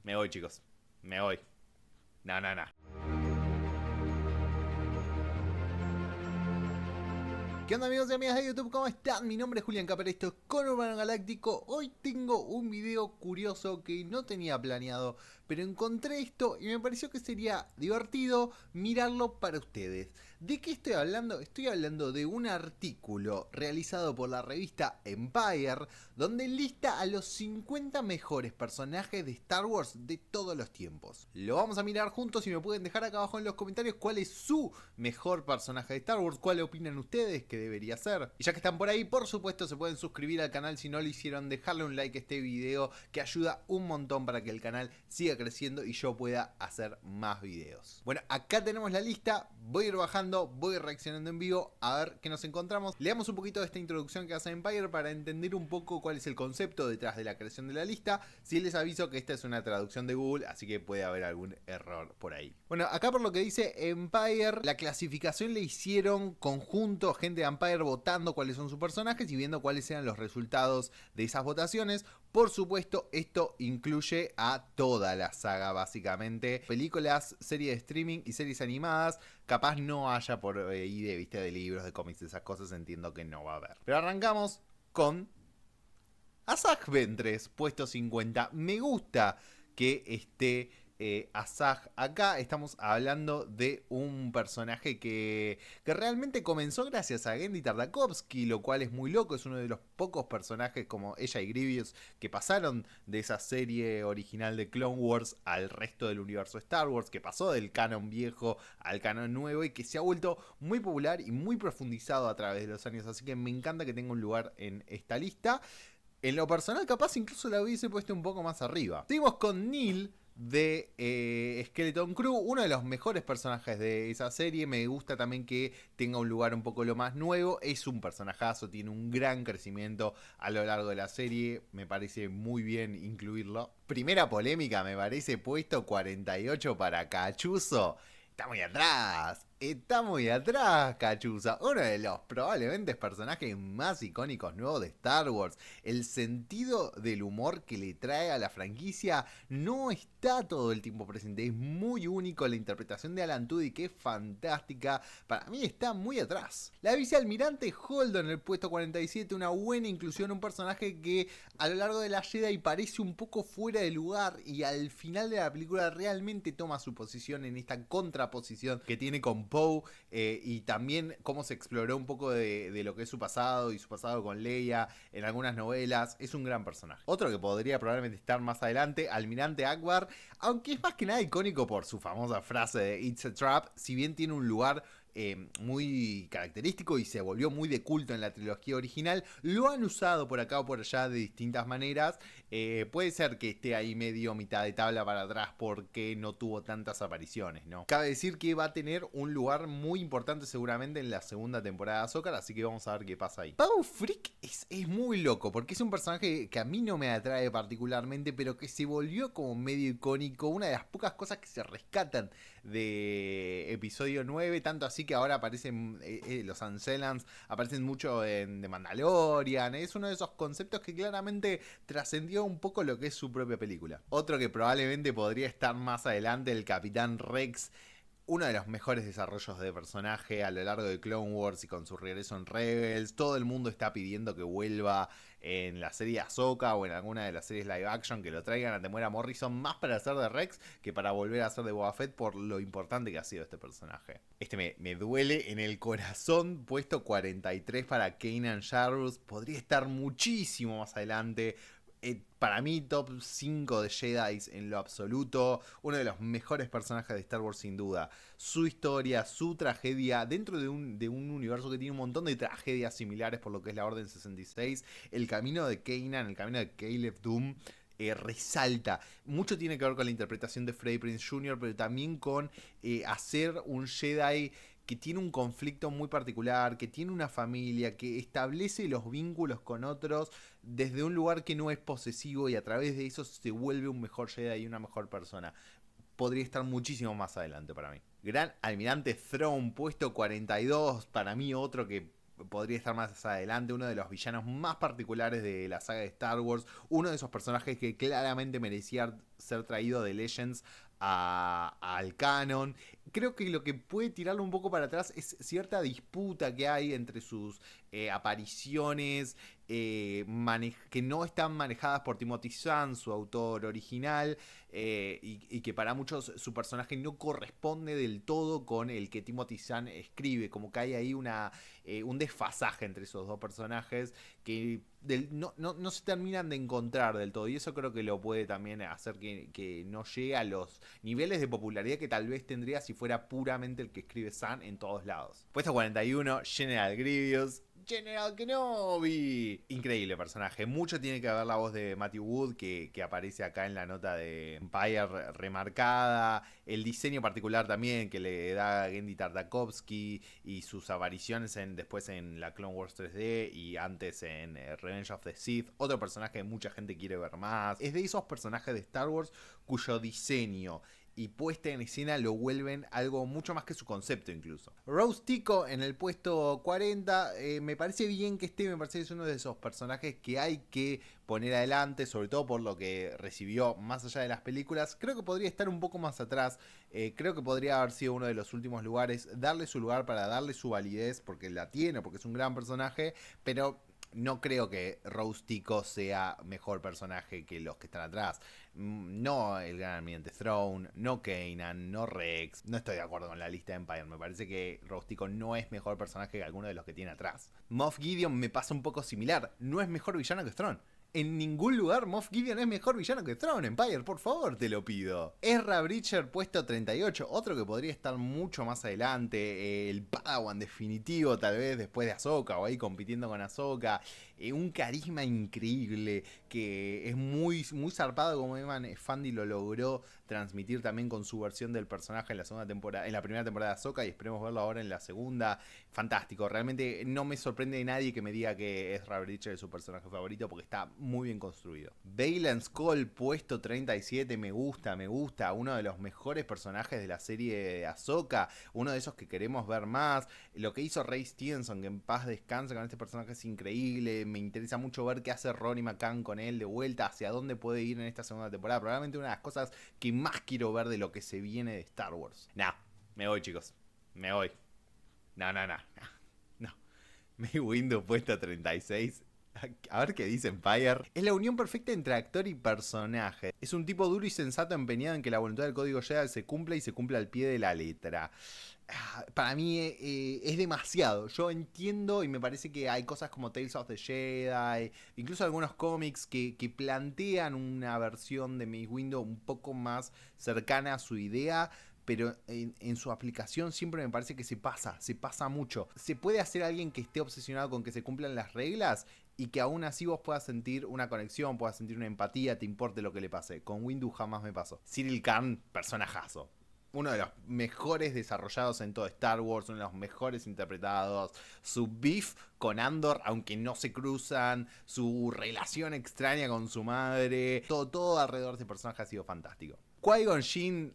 Me voy, chicos. Me voy. No, no, no. ¿Qué onda, amigos y amigas de YouTube? ¿Cómo están? Mi nombre es Julián Capera, esto es Con Urbano Galáctico. Hoy tengo un video curioso que no tenía planeado, pero encontré esto y me pareció que sería divertido mirarlo para ustedes. ¿De qué estoy hablando? Estoy hablando de un artículo realizado por la revista Empire, donde lista a los 50 mejores personajes de Star Wars de todos los tiempos. Lo vamos a mirar juntos y me pueden dejar acá abajo en los comentarios cuál es su mejor personaje de Star Wars, cuál opinan ustedes que debería ser. Y ya que están por ahí, por supuesto se pueden suscribir al canal si no lo hicieron, dejarle un like a este video que ayuda un montón para que el canal siga creciendo y yo pueda hacer más videos. Bueno, acá tenemos la lista, voy a ir bajando, voy a ir reaccionando en vivo a ver qué nos encontramos. Leamos un poquito de esta introducción que hace Empire para entender un poco cuál es el concepto detrás de la creación de la lista. Si les aviso que esta es una traducción de Google, así que puede haber algún error por ahí. Bueno, acá por lo que dice Empire, la clasificación le hicieron conjunto, gente de Empire votando cuáles son sus personajes y viendo cuáles eran los resultados de esas votaciones. Por supuesto, esto incluye a toda la saga básicamente. Películas, series de streaming y series animadas. Capaz no haya por ahí de vista de libros, de cómics, de esas cosas, entiendo que no va a haber. Pero arrancamos con Asajj Ventress, puesto 50. Me gusta que esté Asajj acá. Estamos hablando de un personaje que realmente comenzó gracias a Genndy Tartakovsky, lo cual es muy loco. Es uno de los pocos personajes como ella y Grievous que pasaron de esa serie original de Clone Wars al resto del universo Star Wars, que pasó del canon viejo al canon nuevo y que se ha vuelto muy popular y muy profundizado a través de los años. Así que me encanta que tenga un lugar en esta lista. En lo personal, capaz incluso la hubiese puesto un poco más arriba. Seguimos con Neil de Skeleton Crew, uno de los mejores personajes de esa serie. Me gusta también que tenga un lugar un poco lo más nuevo. Es un personajazo, tiene un gran crecimiento a lo largo de la serie. Me parece muy bien incluirlo. Primera polémica, me parece puesto 48 para Cachuzo. Está muy atrás. Está muy atrás, Cachuza. Uno de los probablemente personajes más icónicos nuevos de Star Wars. El sentido del humor que le trae a la franquicia no está todo el tiempo presente. Es muy único. La interpretación de Alan Tudyk es fantástica. Para mí está muy atrás. La vicealmirante Holdo en el puesto 47. Una buena inclusión. Un personaje que a lo largo de la Jedi parece un poco fuera de lugar. Y al final de la película realmente toma su posición en esta contraposición que tiene con Poe, y también cómo se exploró un poco de lo que es su pasado y su pasado con Leia en algunas novelas. Es un gran personaje. Otro que podría probablemente estar más adelante, Almirante Ackbar, aunque es más que nada icónico por su famosa frase de "It's a trap", si bien tiene un lugar muy característico y se volvió muy de culto en la trilogía original, lo han usado por acá o por allá de distintas maneras. Puede ser que esté ahí medio mitad de tabla para atrás porque no tuvo tantas apariciones, ¿no? Cabe decir que va a tener un lugar muy importante seguramente en la segunda temporada de Ahsoka, así que vamos a ver qué pasa ahí. Babu Frick es muy loco porque es un personaje que a mí no me atrae particularmente, pero que se volvió como medio icónico, una de las pocas cosas que se rescatan de episodio 9, tanto así que ahora aparecen los Ancelans, aparecen mucho en The Mandalorian. Es uno de esos conceptos que claramente trascendió un poco lo que es su propia película. Otro que probablemente podría estar más adelante, el Capitán Rex. Uno de los mejores desarrollos de personaje a lo largo de Clone Wars y con su regreso en Rebels. Todo el mundo está pidiendo que vuelva en la serie Ahsoka o en alguna de las series live action, que lo traigan a Temuera Morrison, más para hacer de Rex que para volver a ser de Boba Fett por lo importante que ha sido este personaje. Este me duele en el corazón, puesto 43 para Kanan Jarrus. Podría estar muchísimo más adelante. Para mí, top 5 de Jedi en lo absoluto. Uno de los mejores personajes de Star Wars sin duda. Su historia, su tragedia, dentro de un universo que tiene un montón de tragedias similares por lo que es la Orden 66. El camino de Kanan, el camino de Caleb Dume, resalta. Mucho tiene que ver con la interpretación de Freddie Prinze Jr., pero también con hacer un Jedi que tiene un conflicto muy particular, que tiene una familia, que establece los vínculos con otros desde un lugar que no es posesivo y a través de eso se vuelve un mejor Jedi y una mejor persona. Podría estar muchísimo más adelante para mí. Gran Almirante Thrawn, puesto 42, para mí otro que podría estar más adelante, uno de los villanos más particulares de la saga de Star Wars, uno de esos personajes que claramente merecía ser traído de Legends al canon. Creo que lo que puede tirarlo un poco para atrás es cierta disputa que hay entre sus apariciones que no están manejadas por Timothy Zahn, su autor original, y que para muchos su personaje no corresponde del todo con el que Timothy Zahn escribe, como que hay ahí un desfasaje entre esos dos personajes que no se terminan de encontrar del todo, y eso creo que lo puede también hacer que no llegue a los niveles de popularidad que tal vez tendría si fuera puramente el que escribe Zahn en todos lados. Puesto 41, General Grievous. General Kenobi. Increíble personaje. Mucho tiene que ver la voz de Matthew Wood que aparece acá en la nota de Empire remarcada. El diseño particular también que le da Genndy Tartakovsky y sus apariciones después en la Clone Wars 3D y antes en Revenge of the Sith. Otro personaje que mucha gente quiere ver más. Es de esos personajes de Star Wars cuyo diseño y puesta en escena lo vuelven algo mucho más que su concepto incluso. Rose Tico en el puesto 40, me parece bien que esté, me parece que es uno de esos personajes que hay que poner adelante, sobre todo por lo que recibió más allá de las películas. Creo que podría estar un poco más atrás, creo que podría haber sido uno de los últimos lugares, darle su lugar para darle su validez, porque la tiene, porque es un gran personaje, pero no creo que Rose Tico sea mejor personaje que los que están atrás. No el gran almirante Throne, no Kanan, no Rex. No estoy de acuerdo con la lista de Empire. Me parece que Rose Tico no es mejor personaje que alguno de los que tiene atrás. Moff Gideon me pasa un poco similar. No es mejor villano que Throne. En ningún lugar Moff Gideon es mejor villano que Throne. Empire, por favor, te lo pido. Ezra Bridger, puesto 38. Otro que podría estar mucho más adelante. El Padawan definitivo, tal vez después de Ahsoka o ahí compitiendo con Ahsoka. Un carisma increíble que es muy, muy zarpado como Evan Fandi lo logró transmitir también con su versión del personaje en la segunda temporada, en la primera temporada de Ahsoka, y esperemos verlo ahora en la segunda. Fantástico, realmente no me sorprende de nadie que me diga que Ezra Bridger es su personaje favorito porque está muy bien construido. Baylan Skoll, puesto 37, me gusta, uno de los mejores personajes de la serie de Ahsoka, uno de esos que queremos ver más. Lo que hizo Ray Stevenson, que en paz descanse con este personaje, es increíble. Me interesa mucho ver qué hace Ronnie McCann con él de vuelta, hacia dónde puede ir en esta segunda temporada. Probablemente una de las cosas que más quiero ver de lo que se viene de Star Wars. Me voy, chicos, me voy. No. Mi Windows puesto 36. A ver qué dice Empire. Es la unión perfecta entre actor y personaje. Es un tipo duro y sensato empeñado en que la voluntad del código Jedi se cumpla y se cumpla al pie de la letra. Para mí es demasiado. Yo entiendo y me parece que hay cosas como Tales of the Jedi, incluso algunos cómics que plantean una versión de Mace Windu un poco más cercana a su idea, pero en su aplicación siempre me parece que se pasa mucho. Se puede hacer alguien que esté obsesionado con que se cumplan las reglas y que aún así vos puedas sentir una conexión, puedas sentir una empatía, te importe lo que le pase. Con Windu jamás me pasó. Cyril Khan, personajazo. Uno de los mejores desarrollados en todo Star Wars, uno de los mejores interpretados. Su beef con Andor, aunque no se cruzan, su relación extraña con su madre, todo alrededor de ese personaje ha sido fantástico. Qui-Gon Jinn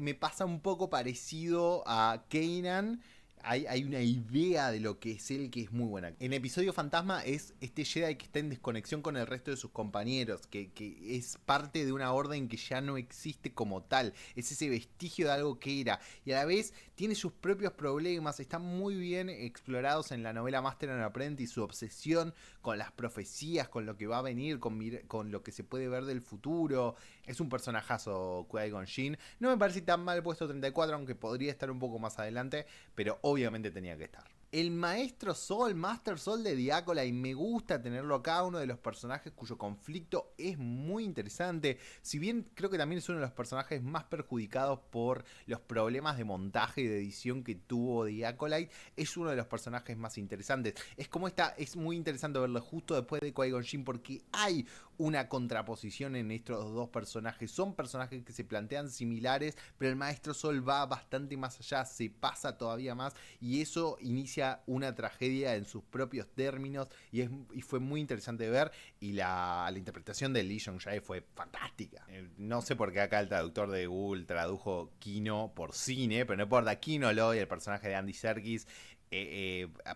me pasa un poco parecido a Kanan. Hay una idea de lo que es él que es muy buena. En Episodio Fantasma es este Jedi que está en desconexión con el resto de sus compañeros, que es parte de una orden que ya no existe como tal. Es ese vestigio de algo que era. Y a la vez tiene sus propios problemas. Están muy bien explorados en la novela Master and Apprentice. Su obsesión con las profecías, con lo que va a venir, con lo que se puede ver del futuro. Es un personajazo Qui-Gon Jinn. No me parece tan mal puesto 34, aunque podría estar un poco más adelante, pero obviamente tenía que estar. El Maestro Sol, Master Sol de Diácola, y me gusta tenerlo acá, uno de los personajes cuyo conflicto es muy interesante. Si bien creo que también es uno de los personajes más perjudicados por los problemas de montaje y de edición que tuvo Diacolite, es uno de los personajes más interesantes. Es muy interesante verlo justo después de Qui-Gon Jinn porque hay una contraposición en estos dos personajes. Son personajes que se plantean similares, pero el Maestro Sol va bastante más allá, se pasa todavía más y eso inicia una tragedia en sus propios términos y fue muy interesante de ver. Y la interpretación de Lee Jong-jae fue fantástica. No sé por qué acá el traductor de Google tradujo Kino por cine, pero no importa, Kino Loy, el personaje de Andy Serkis,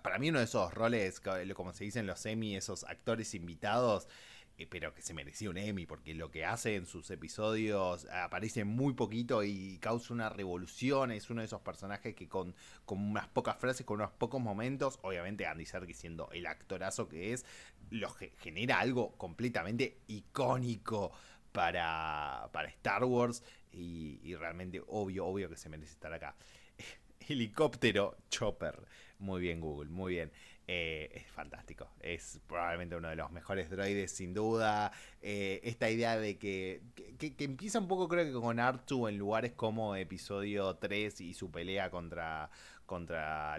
Para mí uno de esos roles, como se dice en los Emmy, esos actores invitados, pero que se merecía un Emmy, porque lo que hace en sus episodios aparece muy poquito y causa una revolución. Es uno de esos personajes que con unas pocas frases, con unos pocos momentos, obviamente Andy Serkis siendo el actorazo que es, genera algo completamente icónico para Star Wars y realmente obvio que se merece estar acá. Helicóptero Chopper. Muy bien, Google, muy bien. Es fantástico. Es probablemente uno de los mejores droides, sin duda. Esta idea de que empieza un poco, creo que con R2 en lugares como episodio 3 y su pelea contra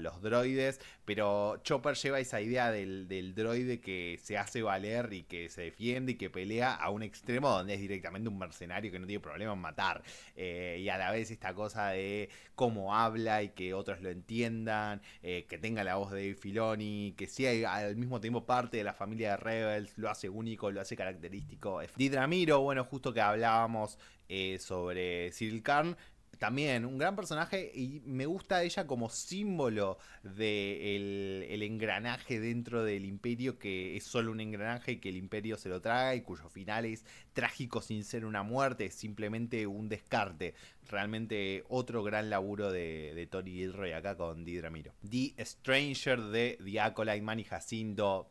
los droides, pero Chopper lleva esa idea del droide que se hace valer y que se defiende y que pelea a un extremo donde es directamente un mercenario que no tiene problema en matar, y a la vez esta cosa de cómo habla y que otros lo entiendan, que tenga la voz de Dave Filoni, que sea al mismo tiempo parte de la familia de Rebels, lo hace único, lo hace característico. Didramiro, bueno, justo que hablábamos sobre Cyril Karn, también un gran personaje y me gusta ella como símbolo de el engranaje dentro del imperio, que es solo un engranaje y que el imperio se lo traga y cuyo final es trágico sin ser una muerte, es simplemente un descarte. Realmente otro gran laburo de Tony Gilroy acá con Di Ramiro. The Stranger de The Acolyte, Manny Jacinto,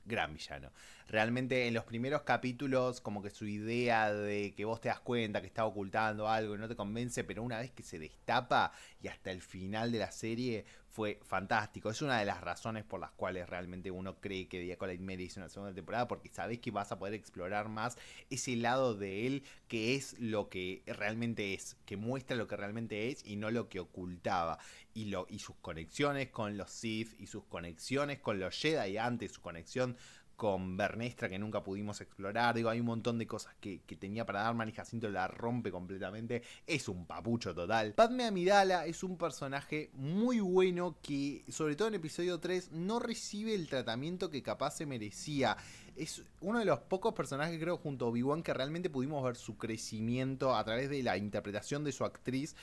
gran villano. Realmente en los primeros capítulos como que su idea de que vos te das cuenta que está ocultando algo y no te convence, pero una vez que se destapa y hasta el final de la serie fue fantástico. Es una de las razones por las cuales realmente uno cree que The Acolyte merece una segunda temporada, porque sabés que vas a poder explorar más ese lado de él que es lo que realmente es, que muestra lo que realmente es y no lo que ocultaba. Y sus conexiones con los Sith y sus conexiones con los Jedi antes, su conexión con Bernestra que nunca pudimos explorar. Digo, hay un montón de cosas que tenía para dar. Manny Jacinto la rompe completamente. Es un papucho total. Padme Amidala es un personaje muy bueno que, sobre todo en episodio 3, no recibe el tratamiento que capaz se merecía. Es uno de los pocos personajes, creo, junto a Obi-Wan, que realmente pudimos ver su crecimiento a través de la interpretación de su actriz,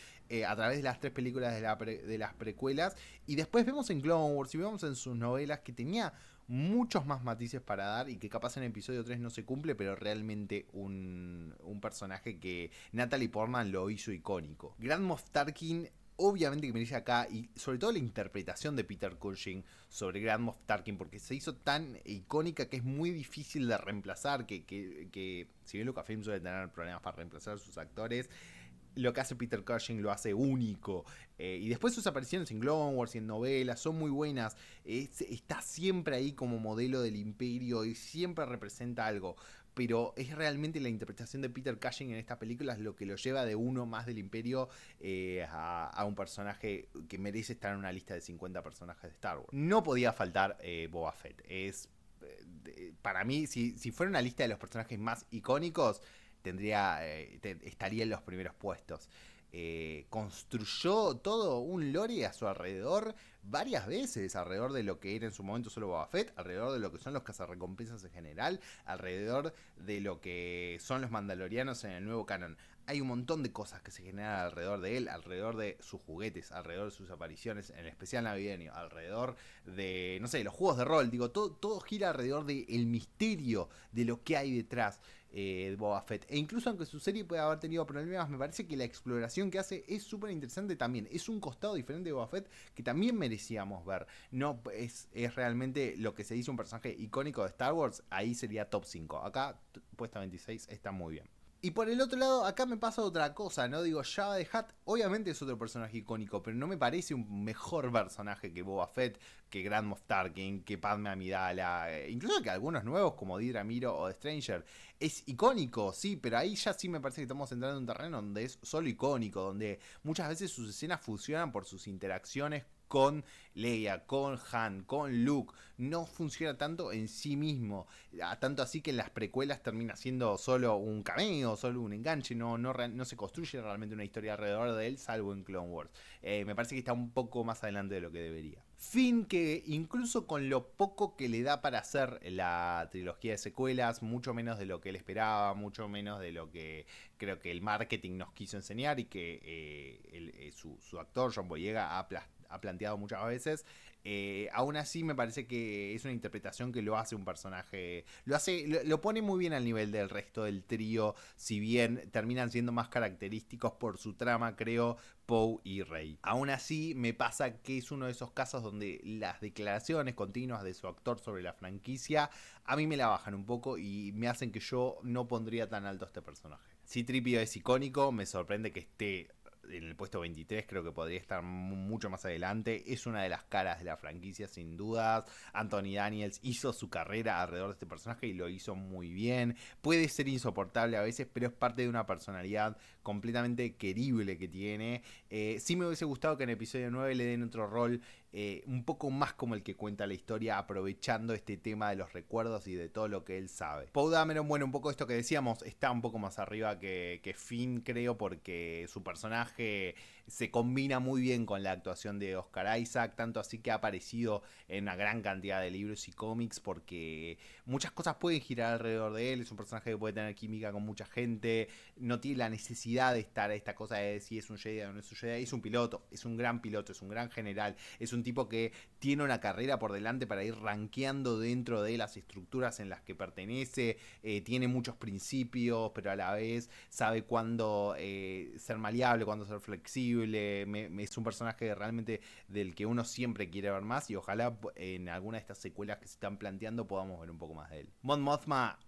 a través de las 3 películas de las precuelas. Y después vemos en Clone Wars y vemos en sus novelas que tenía muchos más matices para dar y que capaz en episodio 3 no se cumple, pero realmente un personaje que Natalie Portman lo hizo icónico. Grand Moff Tarkin obviamente que merece acá, y sobre todo la interpretación de Peter Cushing sobre Grand Moff Tarkin, porque se hizo tan icónica que es muy difícil de reemplazar, que si bien Lucasfilm suele tener problemas para reemplazar a sus actores, lo que hace Peter Cushing lo hace único. Y después sus apariciones en Clone Wars y en novelas son muy buenas. Está siempre ahí como modelo del imperio y siempre representa algo. Pero es realmente la interpretación de Peter Cushing en estas películas lo que lo lleva de uno más del imperio a un personaje que merece estar en una lista de 50 personajes de Star Wars. No podía faltar Boba Fett. Para mí, si fuera una lista de los personajes más icónicos, estaría en los primeros puestos. Construyó todo un lore a su alrededor varias veces, alrededor de lo que era en su momento solo Boba Fett, alrededor de lo que son los cazarrecompensas en general, alrededor de lo que son los mandalorianos en el nuevo canon. Hay un montón de cosas que se generan alrededor de él, alrededor de sus juguetes, alrededor de sus apariciones en el especial navideño, alrededor de, no sé, los juegos de rol. Digo, todo gira alrededor del misterio de lo que hay detrás de Boba Fett. E incluso aunque su serie pueda haber tenido problemas, me parece que la exploración que hace es súper interesante también. Es un costado diferente de Boba Fett que también merecíamos ver. No es realmente lo que se dice un personaje icónico de Star Wars, ahí sería top 5. Acá, puesta 26, está muy bien. Y por el otro lado, acá me pasa otra cosa, ¿no? Digo, Jabba the Hutt obviamente es otro personaje icónico, pero no me parece un mejor personaje que Boba Fett, que Grand Moff Tarkin, que Padme Amidala, incluso que algunos nuevos como Di Ramiro o The Stranger. Es icónico, sí, pero ahí ya sí me parece que estamos entrando en un terreno donde es solo icónico, donde muchas veces sus escenas funcionan por sus interacciones con Leia, con Han, con Luke. No funciona tanto en sí mismo. Tanto así que en las precuelas termina siendo solo un cameo, solo un enganche. No se construye realmente una historia alrededor de él, salvo en Clone Wars. Me parece que está un poco más adelante de lo que debería. Finn, que incluso con lo poco que le da para hacer la trilogía de secuelas, mucho menos de lo que él esperaba, mucho menos de lo que creo que el marketing nos quiso enseñar y que su actor John Boyega ha planteado muchas veces. Aún así me parece que es una interpretación que lo hace un personaje, lo pone muy bien al nivel del resto del trío, si bien terminan siendo más característicos por su trama, creo, Poe y Rey. Aún así me pasa que es uno de esos casos donde las declaraciones continuas de su actor sobre la franquicia a mí me la bajan un poco y me hacen que yo no pondría tan alto a este personaje. C-3PO es icónico, me sorprende que esté en el puesto 23, creo que podría estar mucho más adelante. Es una de las caras de la franquicia, sin dudas. Anthony Daniels hizo su carrera alrededor de este personaje y lo hizo muy bien. Puede ser insoportable a veces, pero es parte de una personalidad completamente querible que tiene. Sí me hubiese gustado que en episodio 9 le den otro rol un poco más como el que cuenta la historia, aprovechando este tema de los recuerdos y de todo lo que él sabe. Poe Dameron, bueno, un poco esto que decíamos, está un poco más arriba que Finn, creo, porque su personaje se combina muy bien con la actuación de Oscar Isaac, tanto así que ha aparecido en una gran cantidad de libros y cómics, porque muchas cosas pueden girar alrededor de él. Es un personaje que puede tener química con mucha gente, no tiene la necesidad de estar a esta cosa de si es un Jedi o no es un Jedi. Es un piloto, es un gran piloto, es un gran general, es un tipo que tiene una carrera por delante para ir rankeando dentro de las estructuras en las que pertenece, tiene muchos principios, pero a la vez sabe cuándo ser maleable, cuándo ser flexible. Es un personaje realmente del que uno siempre quiere ver más, y ojalá en alguna de estas secuelas que se están planteando podamos ver un poco más de él. Mon Mothma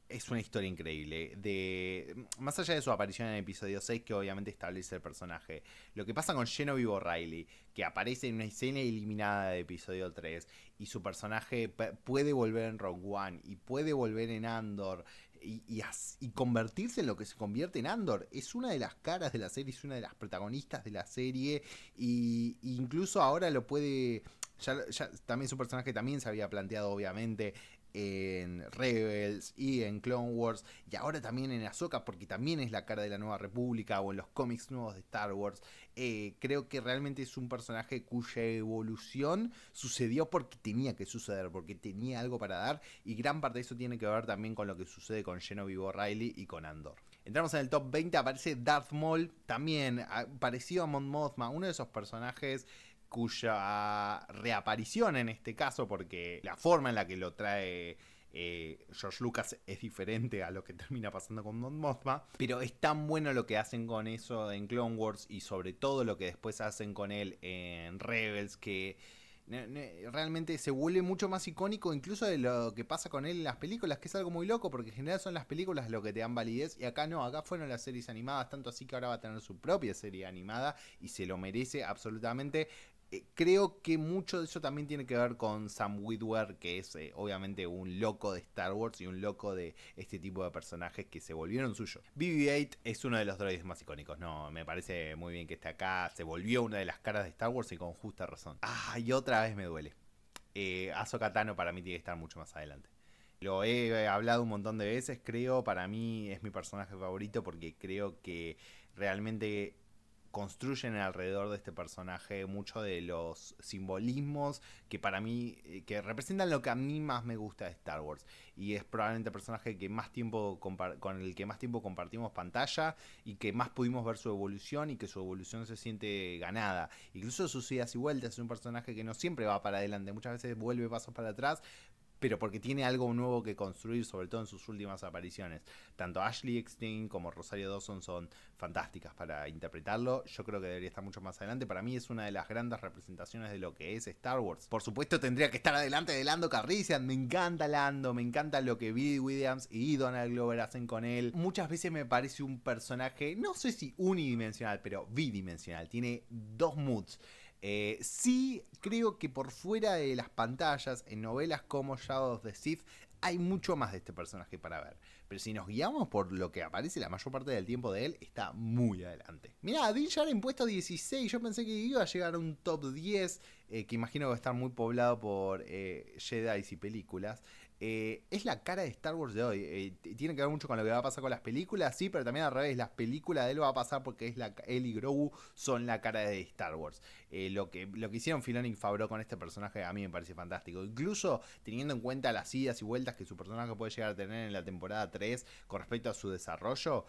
es una historia increíble. Más allá de su aparición en el episodio 6, que obviamente establece el personaje, lo que pasa con Genevieve O'Reilly, que aparece en una escena eliminada de episodio 3, y su personaje puede volver en Rogue One y puede volver en Andor, y convertirse en lo que se convierte en Andor. Es una de las caras de la serie, es una de las protagonistas de la serie, y incluso ahora lo puede... Ya también su personaje también se había planteado obviamente en Rebels y en Clone Wars, y ahora también en Ahsoka, porque también es la cara de la Nueva República, o en los cómics nuevos de Star Wars. Creo que realmente es un personaje cuya evolución sucedió porque tenía que suceder, porque tenía algo para dar, y gran parte de eso tiene que ver también con lo que sucede con Genevieve O'Reilly y con Andor. Entramos en el top 20, aparece Darth Maul, también parecido a Mon Mothma, uno de esos personajes cuya reaparición en este caso, porque la forma en la que lo trae George Lucas es diferente a lo que termina pasando con Mon Mothma, pero es tan bueno lo que hacen con eso en Clone Wars, y sobre todo lo que después hacen con él en Rebels, que realmente se vuelve mucho más icónico incluso de lo que pasa con él en las películas, que es algo muy loco, porque en general son las películas lo que te dan validez, y acá no, acá fueron las series animadas, tanto así que ahora va a tener su propia serie animada y se lo merece absolutamente. Creo que mucho de eso también tiene que ver con Sam Witwer, que es obviamente un loco de Star Wars y un loco de este tipo de personajes que se volvieron suyos. BB-8 es uno de los droides más icónicos, no, me parece muy bien que esté acá, se volvió una de las caras de Star Wars, y con justa razón. Y otra vez me duele. Ahsoka Tano para mí tiene que estar mucho más adelante. Lo he hablado un montón de veces, creo, para mí es mi personaje favorito, porque creo que realmente construyen alrededor de este personaje mucho de los simbolismos que para mí, que representan lo que a mí más me gusta de Star Wars, y es probablemente el personaje que más tiempo con el que más tiempo compartimos pantalla, y que más pudimos ver su evolución, y que su evolución se siente ganada, incluso sus idas y vueltas. Es un personaje que no siempre va para adelante, muchas veces vuelve pasos para atrás, pero porque tiene algo nuevo que construir, sobre todo en sus últimas apariciones. Tanto Ashley Eckstein como Rosario Dawson son fantásticas para interpretarlo. Yo creo que debería estar mucho más adelante. Para mí es una de las grandes representaciones de lo que es Star Wars. Por supuesto tendría que estar adelante de Lando Calrissian. Me encanta Lando, me encanta lo que Billy Williams y Donald Glover hacen con él. Muchas veces me parece un personaje, no sé si unidimensional, pero bidimensional. Tiene dos moods. Sí, creo que por fuera de las pantallas, en novelas como Shadow of the Sith, hay mucho más de este personaje para ver. Pero si nos guiamos por lo que aparece la mayor parte del tiempo de él, está muy adelante. Mirá, Din Djarin puesto 16. Yo pensé que iba a llegar a un top 10, que imagino que va a estar muy poblado por Jedi y películas. Es la cara de Star Wars de hoy. Tiene que ver mucho con lo que va a pasar con las películas, sí, pero también al revés. Las películas de él va a pasar porque él y Grogu son la cara de Star Wars. Lo que hicieron Filoni y Favreau con este personaje a mí me parece fantástico. Incluso teniendo en cuenta las idas y vueltas que su personaje puede llegar a tener en la temporada 3 con respecto a su desarrollo,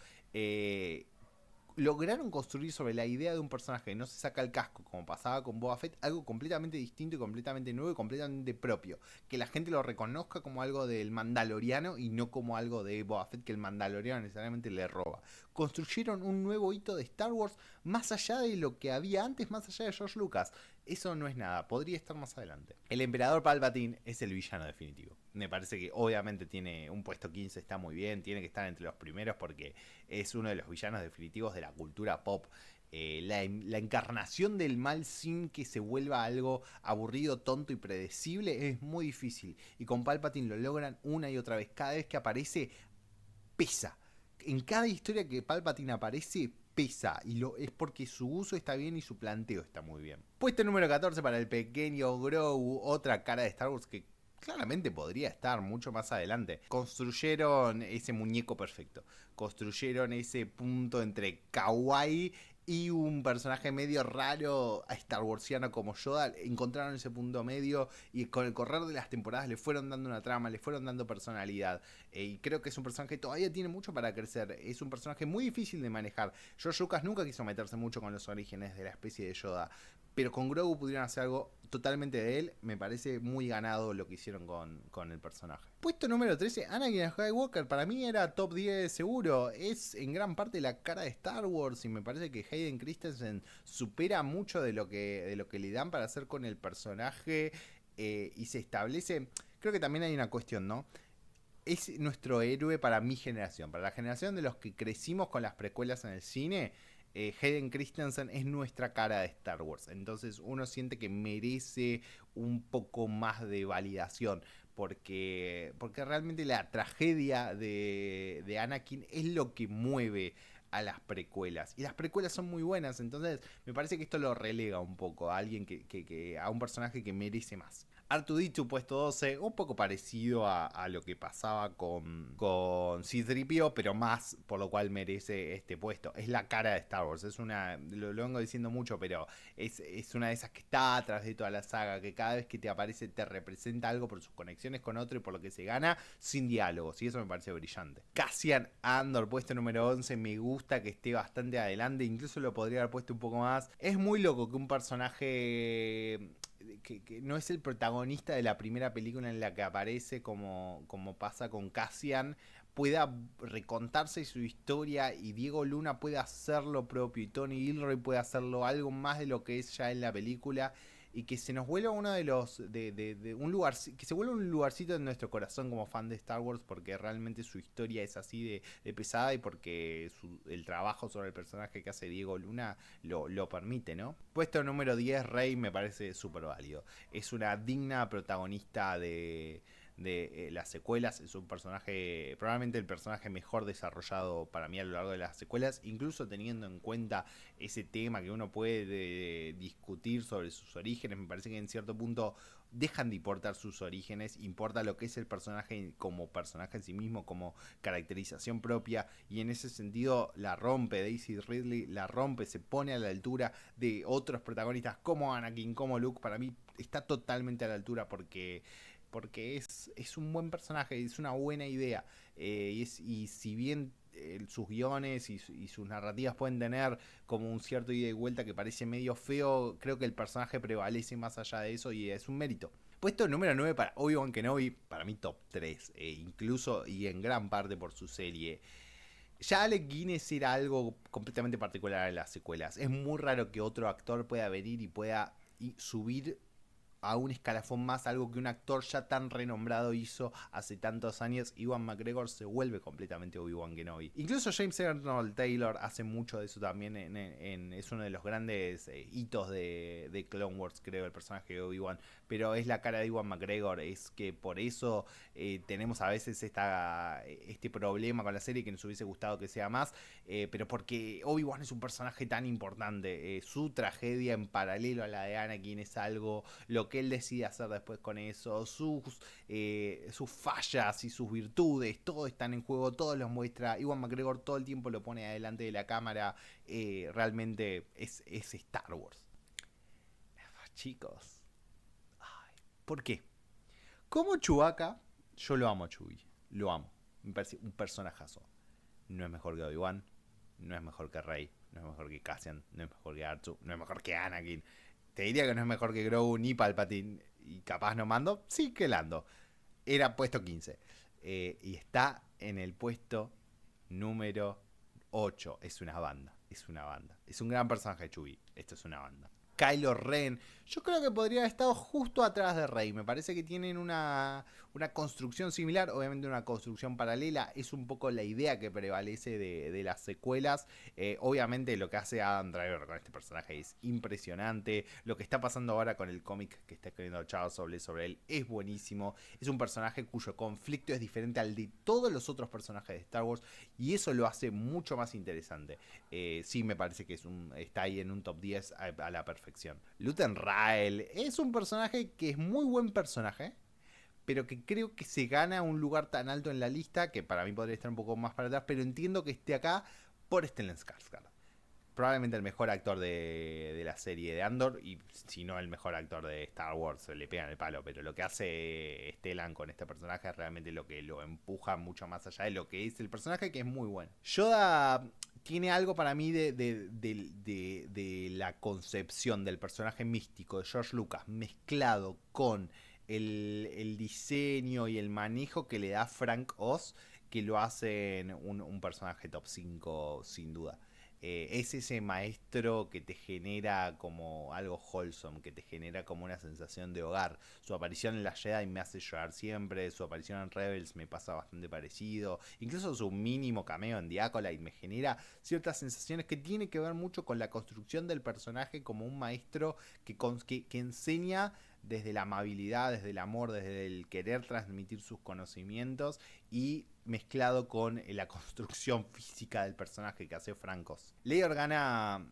lograron construir sobre la idea de un personaje que no se saca el casco, como pasaba con Boba Fett, algo completamente distinto y completamente nuevo y completamente propio. Que la gente lo reconozca como algo del Mandaloriano y no como algo de Boba Fett que el Mandaloriano necesariamente le roba. Construyeron un nuevo hito de Star Wars más allá de lo que había antes, más allá de George Lucas. Eso no es nada, podría estar más adelante. El Emperador Palpatine es el villano definitivo. Me parece que obviamente tiene un puesto 15, está muy bien, tiene que estar entre los primeros porque es uno de los villanos definitivos de la cultura pop. La encarnación del mal sin que se vuelva algo aburrido, tonto y predecible es muy difícil. Y con Palpatine lo logran una y otra vez. Cada vez que aparece, pesa. En cada historia que Palpatine aparece, pesa. Y es porque su uso está bien y su planteo está muy bien. Puesto número 14 para el pequeño Grogu, otra cara de Star Wars que claramente podría estar mucho más adelante. Construyeron ese muñeco perfecto. Construyeron ese punto entre kawaii y un personaje medio raro a Star Warsiano como Yoda. Encontraron ese punto medio y con el correr de las temporadas le fueron dando una trama, le fueron dando personalidad. Y creo que es un personaje que todavía tiene mucho para crecer. Es un personaje muy difícil de manejar. George Lucas nunca quiso meterse mucho con los orígenes de la especie de Yoda. Pero con Grogu pudieron hacer algo totalmente de él. Me parece muy ganado lo que hicieron con el personaje. Puesto número 13, Anakin Skywalker. Para mí era top 10 seguro. Es en gran parte la cara de Star Wars. Y me parece que Hayden Christensen supera mucho de lo que le dan para hacer con el personaje. Y se establece... Creo que también hay una cuestión, ¿no? Es nuestro héroe para mi generación. Para la generación de los que crecimos con las precuelas en el cine... Hayden Christensen es nuestra cara de Star Wars. Entonces uno siente que merece un poco más de validación. Porque realmente la tragedia de Anakin es lo que mueve a las precuelas. Y las precuelas son muy buenas. Entonces me parece que esto lo relega un poco a alguien a un personaje que merece más. R2D2 puesto 12, un poco parecido a lo que pasaba con C-3PO, pero más, por lo cual merece este puesto. Es la cara de Star Wars, es una, lo vengo diciendo mucho, pero es una de esas que está atrás de toda la saga, que cada vez que te aparece te representa algo por sus conexiones con otro y por lo que se gana, sin diálogos, y eso me parece brillante. Cassian Andor, puesto número 11, me gusta que esté bastante adelante, incluso lo podría haber puesto un poco más. Es muy loco que un personaje... Que no es el protagonista de la primera película en la que aparece, como pasa con Cassian, pueda recontarse su historia y Diego Luna pueda hacer lo propio y Tony Gilroy pueda hacerlo algo más de lo que es ya en la película y que se nos vuelva uno de los de un lugar, que se vuelva un lugarcito en nuestro corazón como fan de Star Wars porque realmente su historia es así de pesada y porque el trabajo sobre el personaje que hace Diego Luna lo permite, ¿no? Puesto número 10, Rey me parece súper válido. Es una digna protagonista de las secuelas. Es un personaje, probablemente el personaje mejor desarrollado para mí a lo largo de las secuelas, incluso teniendo en cuenta ese tema que uno puede discutir sobre sus orígenes. Me parece que en cierto punto dejan de importar sus orígenes, importa lo que es el personaje como personaje en sí mismo, como caracterización propia, y en ese sentido la rompe Daisy Ridley, la rompe, se pone a la altura de otros protagonistas como Anakin, como Luke. Para mí está totalmente a la altura porque es un buen personaje, es una buena idea. Y si bien sus guiones y sus narrativas pueden tener como un cierto ida y vuelta que parece medio feo, creo que el personaje prevalece más allá de eso y es un mérito. Puesto número 9 para Obi-Wan Kenobi, para mí top 3, incluso y en gran parte por su serie. Ya Alec Guinness era algo completamente particular en las secuelas. Es muy raro que otro actor pueda venir y pueda subir a un escalafón más, algo que un actor ya tan renombrado hizo hace tantos años. Ewan McGregor se vuelve completamente Obi-Wan Kenobi. Incluso James Arnold Taylor hace mucho de eso también. Es uno de los grandes hitos de Clone Wars, creo, el personaje de Obi-Wan. Pero es la cara de Ewan McGregor. Es que por eso tenemos a veces este problema con la serie que nos hubiese gustado que sea más. Pero porque Obi-Wan es un personaje tan importante. Su tragedia en paralelo a la de Anakin es algo... Lo que él decide hacer después con eso, sus fallas y sus virtudes, todo están en juego, todo los muestra. Ewan McGregor todo el tiempo lo pone adelante de la cámara. Realmente es Star Wars. Chicos. Ay, ¿por qué? Como Chewbacca, yo lo amo a Chewie. Lo amo. Me parece un personajazo. No es mejor que Obi-Wan. no es mejor que Rey, no es mejor que Cassian, no es mejor que R2, no es mejor que Anakin. Te diría que no es mejor que Grogu ni Palpatine, y capaz no Mando, sí que Lando. Era puesto 15. Y está en el puesto número 8. Es una banda, es una banda. Es un gran personaje Chewie, esto es una banda. Kylo Ren, yo creo que podría haber estado justo atrás de Rey. Me parece que tienen una construcción similar, obviamente una construcción paralela. Es un poco la idea que prevalece de las secuelas. Obviamente lo que hace Adam Driver con este personaje es impresionante. Lo que está pasando ahora con el cómic que está escribiendo Charles Soule sobre él es buenísimo. Es un personaje cuyo conflicto es diferente al de todos los otros personajes de Star Wars, y eso lo hace mucho más interesante. Sí, me parece que está ahí en un top 10 a la perfección. Luten Rael es un personaje que es muy buen personaje, pero que creo que se gana un lugar tan alto en la lista que para mí podría estar un poco más para atrás, pero entiendo que esté acá por Stellan Skarsgård. Probablemente el mejor actor de la serie de Andor, y si no el mejor actor de Star Wars, le pegan el palo, pero lo que hace Stellan con este personaje es realmente lo que lo empuja mucho más allá de lo que es el personaje, que es muy bueno. Yoda tiene algo para mí de la concepción del personaje místico de George Lucas mezclado con el diseño y el manejo que le da Frank Oz, que lo hacen un personaje top 5 sin duda. Es ese maestro que te genera como algo wholesome, que te genera como una sensación de hogar. Su aparición en la Jedi me hace llorar siempre, su aparición en Rebels me pasa bastante parecido, incluso su mínimo cameo en The Acolyte me genera ciertas sensaciones que tiene que ver mucho con la construcción del personaje como un maestro que enseña desde la amabilidad, desde el amor, desde el querer transmitir sus conocimientos, y mezclado con la construcción física del personaje que hace Frank Oz. Leia Organa,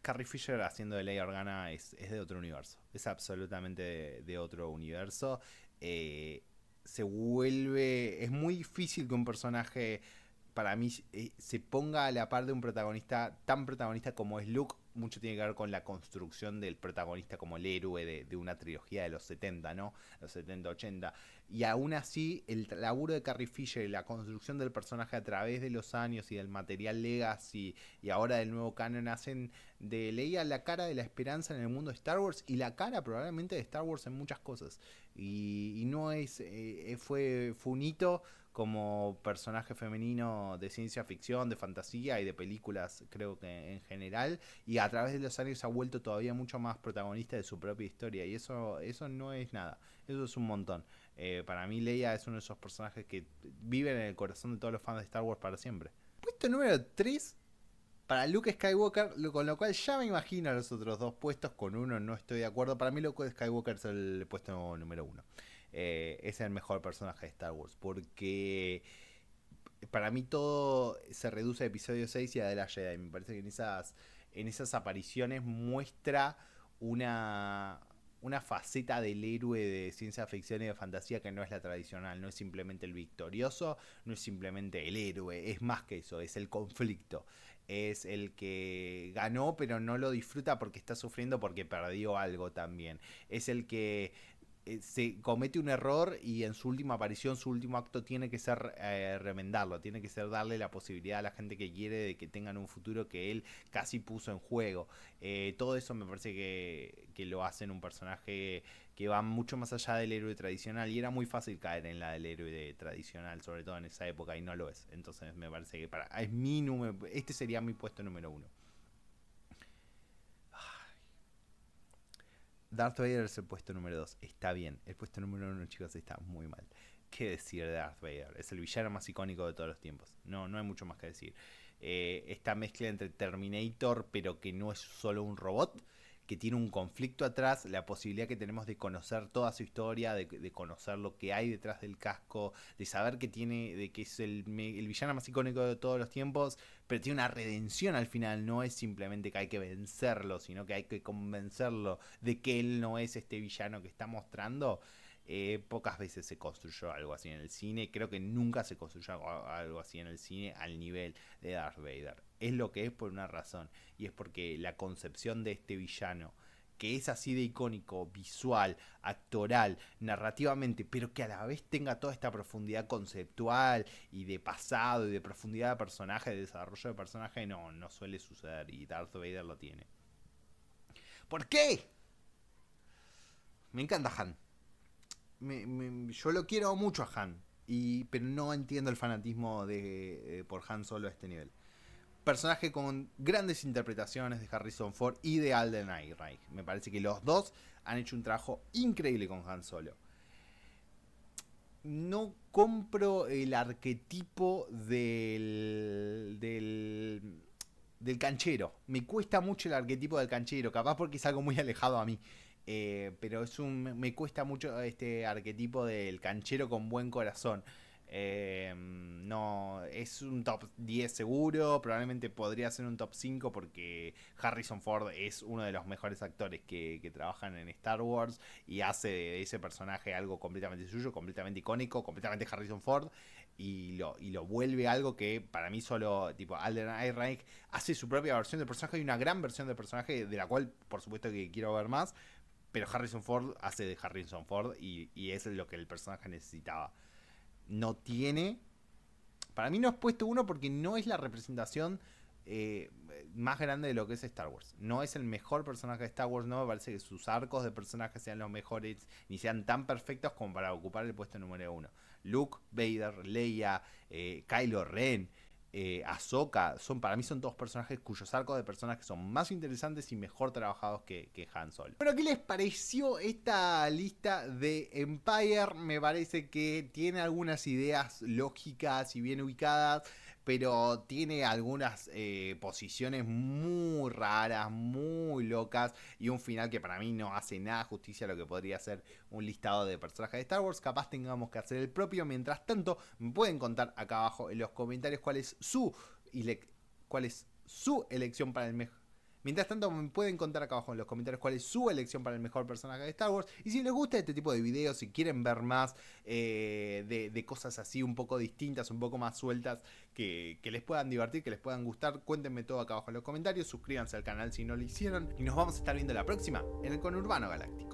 Carrie Fisher haciendo de Leia Organa es de otro universo, es absolutamente de otro universo. Se vuelve, es muy difícil que un personaje para mí se ponga a la par de un protagonista tan protagonista como es Luke. Mucho tiene que ver con la construcción del protagonista como el héroe de una trilogía de los 70, ¿no? Los 70, 80. Y aún así, el laburo de Carrie Fisher y la construcción del personaje a través de los años y del material Legacy y ahora del nuevo canon hacen de Leia la cara de la esperanza en el mundo de Star Wars, y la cara probablemente de Star Wars en muchas cosas. Y no es... fue un hito como personaje femenino de ciencia ficción, de fantasía y de películas, creo que en general, y a través de los años se ha vuelto todavía mucho más protagonista de su propia historia, y eso no es nada, eso es un montón. Para mí Leia es uno de esos personajes que viven en el corazón de todos los fans de Star Wars para siempre. Puesto número 3 para Luke Skywalker, con lo cual ya me imagino los otros dos puestos. Con uno no estoy de acuerdo. Para mí Luke Skywalker es el puesto número 1. Es el mejor personaje de Star Wars, porque para mí todo se reduce a episodio 6 y a de la Jedi. Me parece que en esas apariciones muestra una faceta del héroe de ciencia ficción y de fantasía que no es la tradicional. No es simplemente el victorioso, no es simplemente el héroe, es más que eso, es el conflicto. Es el que ganó pero no lo disfruta porque está sufriendo porque perdió algo también. Es el que se comete un error y en su última aparición, su último acto tiene que ser remendarlo, tiene que ser darle la posibilidad a la gente que quiere de que tengan un futuro que él casi puso en juego. Todo eso me parece que lo hacen un personaje que va mucho más allá del héroe tradicional, y era muy fácil caer en la del héroe tradicional, sobre todo en esa época, y no lo es. Entonces me parece que es mi número, este sería mi puesto número 1. Darth Vader es el puesto número 2. Está bien. El puesto número 1, chicos, está muy mal. ¿Qué decir de Darth Vader? Es el villano más icónico de todos los tiempos. No hay mucho más que decir. Esta mezcla entre Terminator, pero que no es solo un robot, que tiene un conflicto atrás, la posibilidad que tenemos de conocer toda su historia, de conocer lo que hay detrás del casco, de saber que es el villano más icónico de todos los tiempos, pero tiene una redención al final. No es simplemente que hay que vencerlo, sino que hay que convencerlo de que él no es este villano que está mostrando. Pocas veces se construyó algo así en el cine. Creo que nunca se construyó algo así en el cine al nivel de Darth Vader. Es lo que es por una razón, y es porque la concepción de este villano que es así de icónico, visual, actoral, narrativamente, pero que a la vez tenga toda esta profundidad conceptual y de pasado y de profundidad de personaje, de desarrollo de personaje, no suele suceder, y Darth Vader lo tiene. ¿Por qué? Me encanta Han. Yo lo quiero mucho a Han, pero no entiendo el fanatismo por Han Solo a este nivel. Personaje con grandes interpretaciones de Harrison Ford y de Alden Ehrenreich. Me parece que los dos han hecho un trabajo increíble con Han Solo. No compro el arquetipo del canchero. Me cuesta mucho el arquetipo del canchero, capaz porque es algo muy alejado a mí. Pero me cuesta mucho este arquetipo del canchero con buen corazón. No, es un top 10 seguro, probablemente podría ser un top 5 porque Harrison Ford es uno de los mejores actores que trabajan en Star Wars y hace de ese personaje algo completamente suyo, completamente icónico, completamente Harrison Ford, y lo vuelve algo que para mí solo tipo Alden Ehrenreich hace su propia versión del personaje. Hay una gran versión del personaje de la cual por supuesto que quiero ver más, pero Harrison Ford hace de Harrison Ford y es lo que el personaje necesitaba. No tiene, para mí no es puesto uno porque no es la representación más grande de lo que es Star Wars. No es el mejor personaje de Star Wars, no me parece que sus arcos de personajes sean los mejores ni sean tan perfectos como para ocupar el puesto número 1. Luke, Vader, Leia, Kylo Ren, Ahsoka, para mí son todos personajes cuyos arcos de personajes son más interesantes y mejor trabajados que Han Solo. Bueno, ¿qué les pareció esta lista de Empire? Me parece que tiene algunas ideas lógicas y bien ubicadas, pero tiene algunas posiciones muy raras, muy locas, y un final que para mí no hace nada justicia a lo que podría ser un listado de personajes de Star Wars. Capaz tengamos que hacer el propio. Mientras tanto, me pueden contar acá abajo en los comentarios cuál es su elección para el mejor. Mientras tanto, me pueden contar acá abajo en los comentarios cuál es su elección para el mejor personaje de Star Wars. Y si les gusta este tipo de videos, si quieren ver más de cosas así un poco distintas, un poco más sueltas, que les puedan divertir, que les puedan gustar, cuéntenme todo acá abajo en los comentarios. Suscríbanse al canal si no lo hicieron. Y nos vamos a estar viendo la próxima en el Conurbano Galáctico.